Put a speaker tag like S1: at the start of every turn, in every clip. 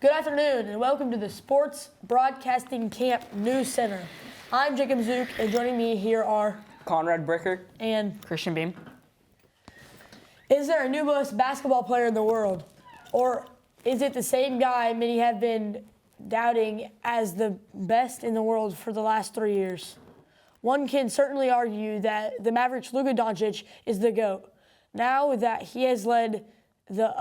S1: Good afternoon and welcome to the Sports Broadcasting Camp News Center. I'm Jacob Zook and joining me here are
S2: Conrad Bricker
S1: and
S3: Christian Beam.
S1: Is there a new best basketball player in the world? Or is it the same guy many have been doubting as the best in the world for the last 3 years? One can certainly argue that the Mavericks' Luka Doncic is the GOAT. Now that he has led the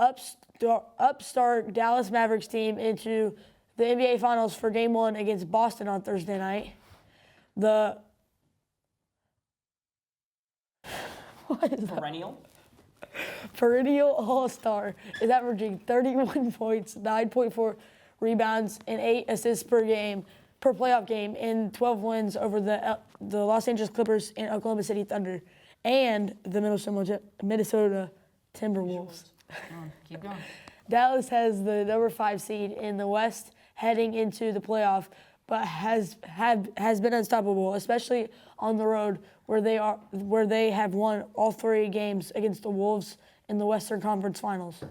S1: upstart Dallas Mavericks team into the NBA Finals for Game 1 against Boston on Thursday night, the what is perennial All-Star is averaging 31 points, 9.4 rebounds, and 8 assists per playoff game in 12 wins over the Los Angeles Clippers and Oklahoma City Thunder and the Minnesota Timberwolves.
S3: Keep going.
S1: Dallas has the number 5 seed in the West heading into the playoff, but has been unstoppable, especially on the road where they have won all 3 games against the Wolves in the Western Conference Finals.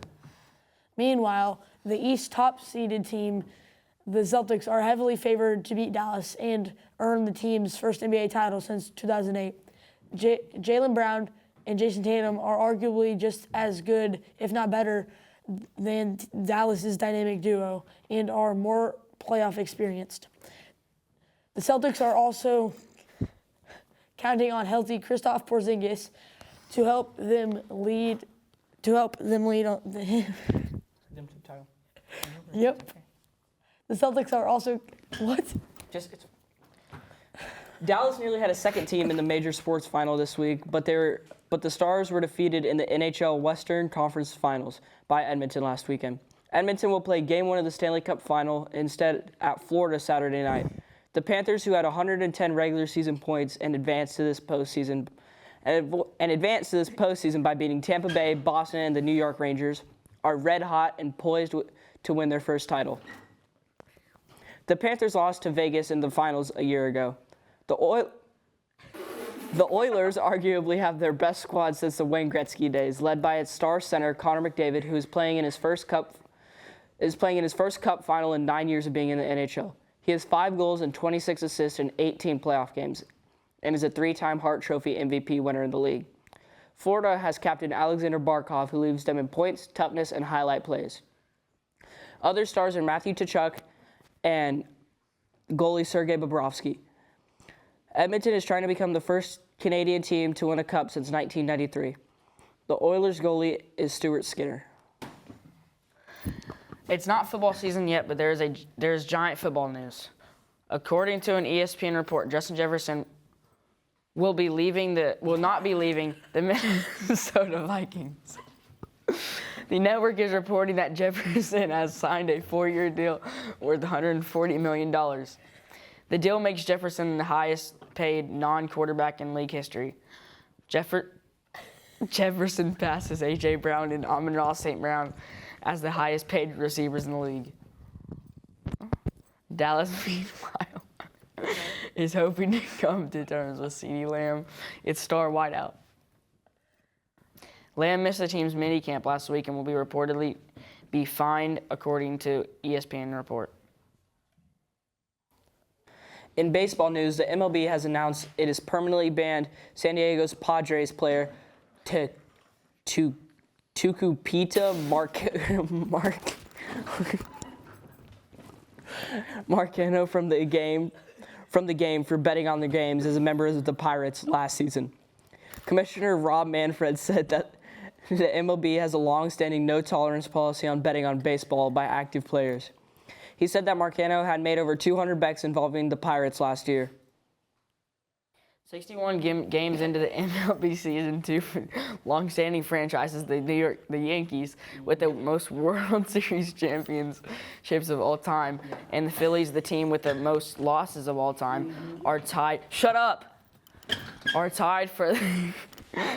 S1: Meanwhile, the East top-seeded team, the Celtics, are heavily favored to beat Dallas and earn the team's first NBA title since 2008. Jaylen Brown and Jason Tatum are arguably just as good, if not better, than Dallas's dynamic duo and are more playoff experienced. The Celtics are also counting on healthy Kristaps Porzingis to help them lead on the
S3: title.
S1: Yep. The Celtics are also
S2: Dallas nearly had a second team in the major sports final this week, but the Stars were defeated in the NHL Western Conference Finals by Edmonton last weekend. Edmonton will play Game 1 of the Stanley Cup Final instead at Florida Saturday night. The Panthers, who had 110 regular season points and advanced to this postseason by beating Tampa Bay, Boston, and the New York Rangers, are red hot and poised to win their first title. The Panthers lost to Vegas in the finals a year ago. The Oilers arguably have their best squad since the Wayne Gretzky days, led by its star center Connor McDavid, who is playing in his first cup final in 9 years of being in the NHL. He has 5 goals and 26 assists in 18 playoff games, and is a 3-time Hart Trophy MVP winner in the league. Florida has captain Alexander Barkov, who leads them in points, toughness, and highlight plays. Other stars are Matthew Tkachuk and goalie Sergei Bobrovsky. Edmonton is trying to become the first Canadian team to win a cup since 1993. The Oilers goalie is Stuart Skinner.
S3: It's not football season yet, but there's giant football news. According to an ESPN report, Justin Jefferson will not be leaving the Minnesota Vikings. The network is reporting that Jefferson has signed a 4-year deal worth $140 million. The deal makes Jefferson the highest-paid non-quarterback in league history. Jefferson passes A.J. Brown and Amon-Ra St. Brown as the highest-paid receivers in the league. Dallas, meanwhile, is hoping to come to terms with CeeDee Lamb, its star wideout. Lamb missed the team's minicamp last week and will reportedly be fined, according to ESPN report.
S2: In baseball news, the MLB has announced it has permanently banned San Diego's Padres player Tucupita Marcano from the game for betting on the games as a member of the Pirates last season. Commissioner Rob Manfred said that the MLB has a long-standing no-tolerance policy on betting on baseball by active players. He said that Marcano had made over 200 bets involving the Pirates last year.
S3: 61 games into the MLB season, 2 long-standing franchises, the Yankees, with the most World Series championships of all time, and the Phillies, the team with the most losses of all time, are tied. Shut up! Are tied for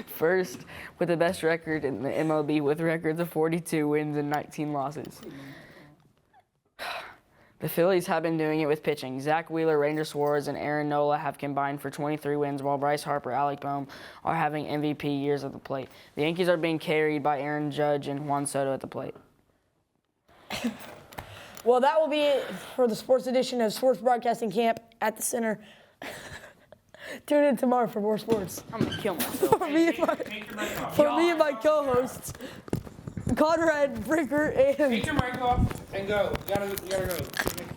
S3: first with the best record in the MLB, with records of 42 wins and 19 losses. The Phillies have been doing it with pitching. Zach Wheeler, Ranger Suarez, and Aaron Nola have combined for 23 wins, while Bryce Harper, Alec Boehm are having MVP years at the plate. The Yankees are being carried by Aaron Judge and Juan Soto at the plate.
S1: Well, that will be it for the sports edition of Sports Broadcasting Camp at the Center. Tune in tomorrow for more sports.
S3: I'm gonna kill myself.
S1: For me and my co-hosts, Conrad, Brinker, and
S2: Take your mic off and go. You gotta go.